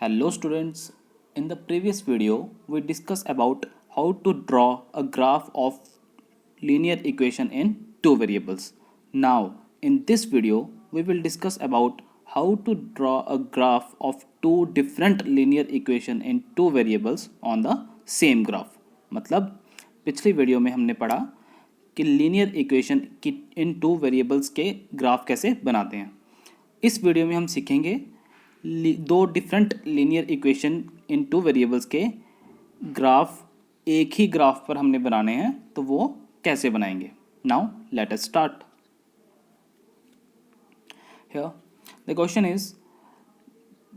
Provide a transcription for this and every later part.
Hello students, in the previous video we discussed about how to draw a graph of linear equation in two variables. Now in this video we will discuss about how to draw a graph of two different linear equation in two variables on the same graph. मतलब पिछली video में हमने पढ़ा कि linear equation की इन two variables के graph कैसे बनाते हैं. इस वीडियो में हम सीखेंगे दो different linear equation in two variables के ग्राफ एक ही ग्राफ पर हमने बनाने हैं, तो वो कैसे बनाएंगे. Now let us start. Here the question is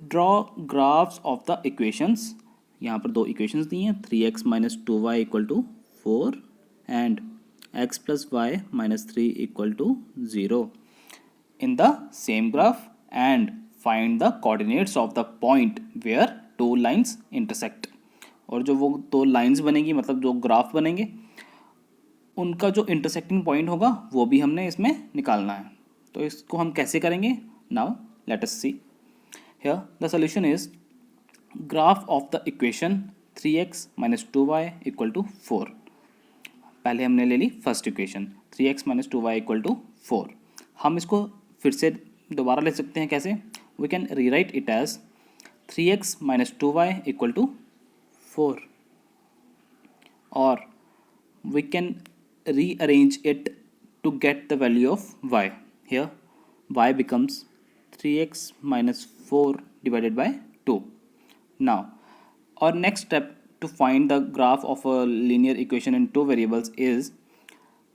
draw graphs of the equations. यहाँ पर दो इक्वेशंस दी हैं, 3x minus 2y equal to 4 and x plus y minus 3 equal to 0 in the same graph and find the coordinates of the point where two lines intersect. और जो वो दो lines बनेगी, मतलब जो ग्राफ बनेंगे, उनका जो इंटरसेक्टिंग पॉइंट होगा वो भी हमने इसमें निकालना है. तो इसको हम कैसे करेंगे. Now let us see. Here the solution is graph of the equation 3x minus 2y equal to 4. पहले हमने ले ली first equation 3x minus 2y equal to 4. हम इसको फिर से दोबारा ले सकते हैं. कैसे. We can rewrite it as 3x minus 2y equal to 4 और we can rearrange it to get the value of y. Here y becomes 3x minus 4 divided by 2. Now our next step to find the graph of a linear equation in two variables is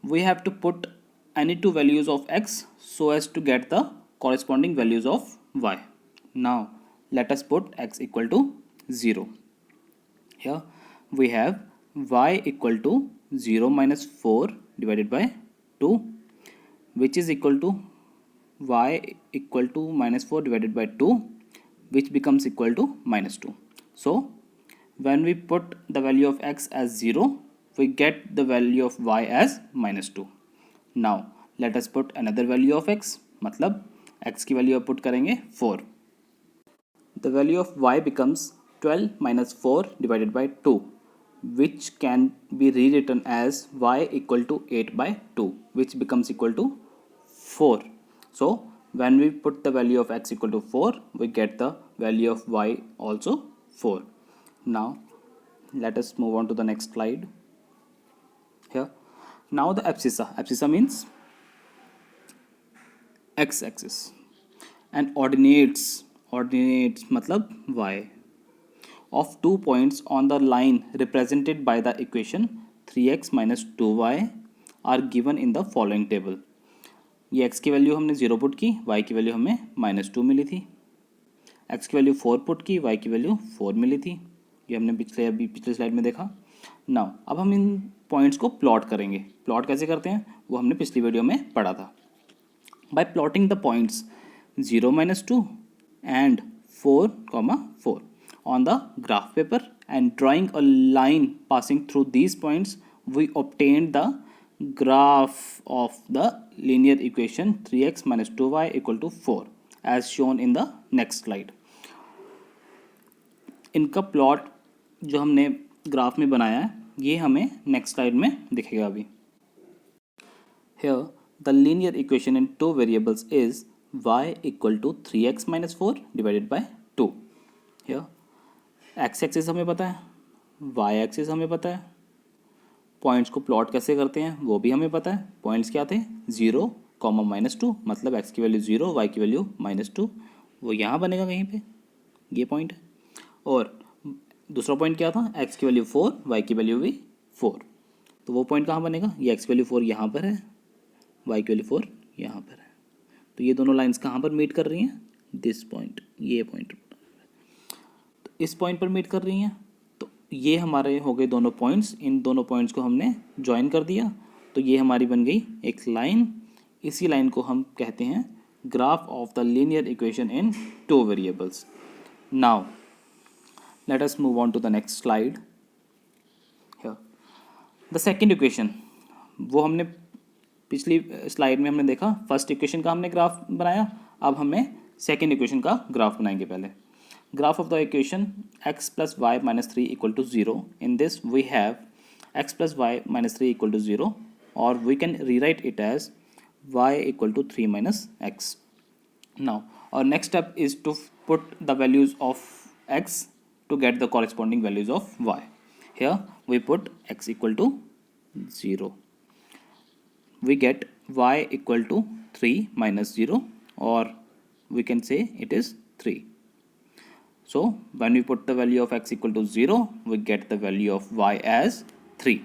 we have to put any two values of x so as to get the corresponding values of y. Now let us put x equal to 0. Here we have y equal to 0 minus 4 divided by 2, which is equal to y equal to minus 4 divided by 2, which becomes equal to minus 2. So when we put the value of x as 0, we get the value of y as minus 2. Now let us put another value of x. मतलब x की value put करेंगे 4. The value of y becomes 12 minus 4 divided by 2, which can be rewritten as y equal to 8 by 2, which becomes equal to 4. So when we put the value of x equal to 4, we get the value of y also 4. Now let us move on to the next slide. Here now the abscissa means x axis and ordinates मतलब y of 2 points on the line represented by the equation 3x minus 2y are given in the following table. ये x की value हमने 0 put की, y की value हमें -2 मिली थी, x की value 4 put की, y की वैल्यू 4 मिली थी. ये हमने पिछले स्लाइड में देखा. नाउ अब हम इन पॉइंट्स को प्लॉट करेंगे. प्लॉट कैसे करते हैं वो हमने पिछली वीडियो में पढ़ा था. Bye plotting the points 0 minus 2 and 4 4 on the graph paper and drawing a line passing through these points, we obtained the graph of the linear equation 3x minus 2y equal to 4 as shown in the next slide. इनका plot जो हमने graph में बनाया है ये हमें next slide में दिखेगा अभी. Here the linear equation in two variables is y equal to 3x minus 4 divided by 2. Here x axis हमें पता है, y एक्सिस हमें पता है, पॉइंट्स को प्लॉट कैसे करते हैं वो भी हमें पता है. पॉइंट्स क्या थे 0, -2, मतलब x की वैल्यू 0, y की वैल्यू -2. वो यहाँ बनेगा कहीं पे, ये पॉइंट है. और दूसरा पॉइंट क्या था, x की वैल्यू 4, y की वैल्यू भी 4. तो वो पॉइंट कहाँ बनेगा, ये x की वैल्यू 4 यहाँ पर है, y की वैल्यू 4 यहाँ पर है. तो ये दोनों लाइंस कहाँ पर मीट कर रही हैं, दिस पॉइंट, ये पॉइंट. तो इस पॉइंट पर मीट कर रही हैं. तो ये हमारे हो गए दोनों पॉइंट्स. इन दोनों पॉइंट्स को हमने ज्वाइन कर दिया तो ये हमारी बन गई एक लाइन. इसी लाइन को हम कहते हैं graph of the linear equation in two variables. Now let us move on to the next slide. Here the second equation, वो हमने पिछली स्लाइड में हमने देखा फर्स्ट इक्वेशन का हमने ग्राफ बनाया. अब हमें सेकंड इक्वेशन का ग्राफ बनाएंगे. पहले graph of the equation x plus y minus 3 equal to 0. In this we have x plus y minus 3 equal to 0, or we can rewrite it as y equal to 3 minus x. Now our next step is to put the values of x to get the corresponding values of y. Here we put x equal to 0. We get y equal to 3 minus 0, or we can say it is 3. So when we put the value of x equal to 0, we get the value of y as 3.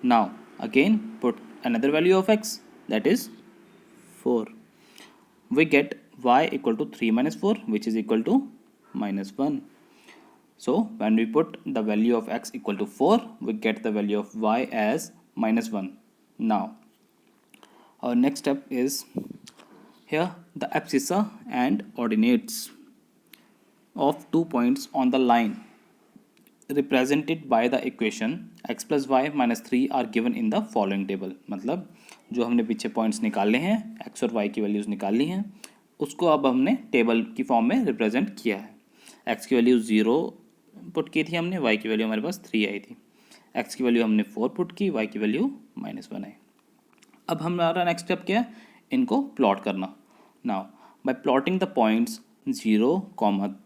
Now again put another value of x, that is 4. We get y equal to 3 minus 4, which is equal to minus 1. So when we put the value of x equal to 4, we get the value of y as minus 1. Now our next step is here the abscissa and ordinates of 2 points on the line represented by the equation x plus y minus 3 are given in the following table. मतलब जो हमने पीछे points निकाले हैं, x और y की values निकाली हैं, उसको अब हमने टेबल की फॉर्म में रिप्रेजेंट किया है. x की वैल्यू 0 पुट की थी हमने, y की वैल्यू हमारे पास 3 आई थी. x की वैल्यू हमने 4 पुट की, y की वैल्यू -1 आई. अब हमारा नेक्स्ट स्टेप क्या है, इनको प्लॉट करना. Now bye plotting the points 0,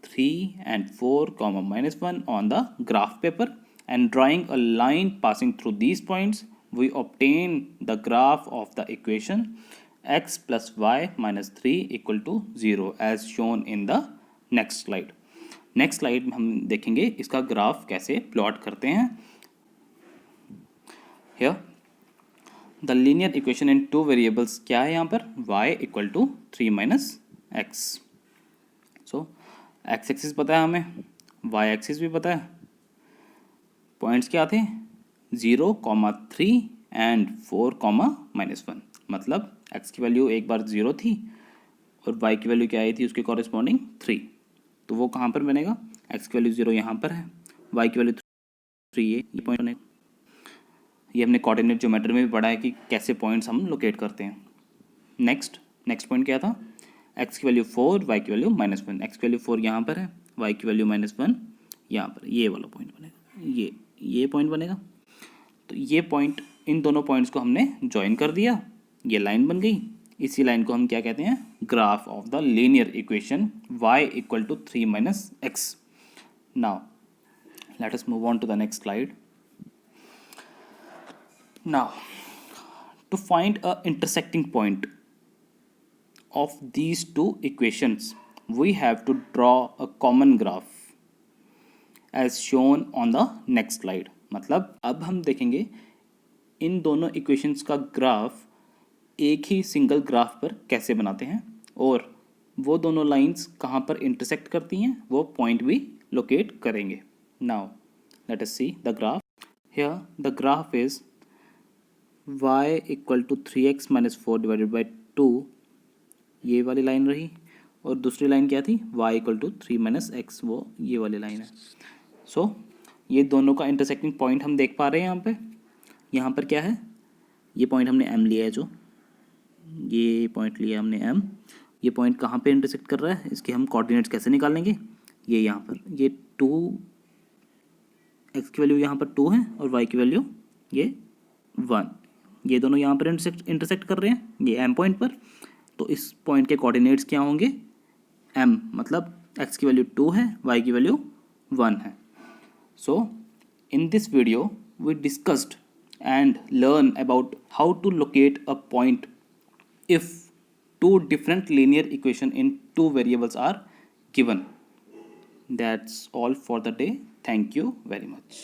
3 and 4, -1 on the graph paper and drawing a line passing through these points, we obtain the graph of the equation x plus y minus 3 equal to 0 as shown in the next slide. Next slide में हम देखेंगे इसका graph कैसे plot करते हैं. Here the linear equation in two variables क्या है यहाँ पर, y equal to 3 minus x. So x axis पता है हमें, वाई एक्सिस भी पता है. पॉइंट्स क्या थे, 0, 3 एंड 4, -1. मतलब एक्स की वैल्यू एक बार 0 थी और वाई की वैल्यू क्या आई थी उसके कॉरेस्पॉन्डिंग 3. तो वो कहाँ पर बनेगा, एक्स की वैल्यू 0 यहाँ पर है, वाई की वैल्यू 3 ये पॉइंट बनेगा. ये हमने कोऑर्डिनेट ज्योमेट्री में भी पढ़ा है कि कैसे पॉइंट्स हम लोकेट करते हैं. नेक्स्ट पॉइंट क्या था, x की वैल्यू 4, y की वैल्यू -1. x की वैल्यू 4 यहाँ पर है, y की वैल्यू -1 यहाँ पर. ये वाला पॉइंट बनेगा, ये पॉइंट बनेगा. तो ये पॉइंट, इन दोनों पॉइंट्स को हमने ज्वाइन कर दिया, ये लाइन बन गई. इसी लाइन को हम क्या कहते हैं, graph of the linear equation y equal to 3 minus x. Now let us move on to the next slide. Now to find a intersecting point of these two equations, we have to draw a common graph as shown on the next slide. मतलब अब हम देखेंगे इन दोनों equations का graph एक ही single graph पर कैसे बनाते हैं, और वो दोनों लाइंस कहाँ पर इंटरसेक्ट करती हैं वो पॉइंट भी लोकेट करेंगे. Now let us see the graph. Here the graph is y equal to 3x minus 4 divided by 2, ये वाली लाइन रही, और दूसरी लाइन क्या थी, y equal to 3 minus x, वो ये वाली लाइन है. सो ये दोनों का इंटरसेक्टिंग पॉइंट हम देख पा रहे हैं. यहाँ पर क्या है, ये पॉइंट हमने m लिया है, जो ये पॉइंट लिया हमने m. ये पॉइंट कहाँ पे इंटरसेक्ट कर रहा है, इसके हम कोऑर्डिनेट्स कैसे निकालेंगे, ये यहाँ पर, ये 2, x की वैल्यू यहाँ पर 2 है और y की वैल्यू ये 1. ये दोनों यहाँ पर इंटरसेक्ट कर रहे हैं ये m पॉइंट पर. तो इस पॉइंट के कोऑर्डिनेट्स क्या होंगे, m, मतलब x की वैल्यू 2 है, y की वैल्यू 1 है. So in this video we discussed and learn about how to locate a point if two different linear equation in two variables are given. That's all for the day. Thank you very much.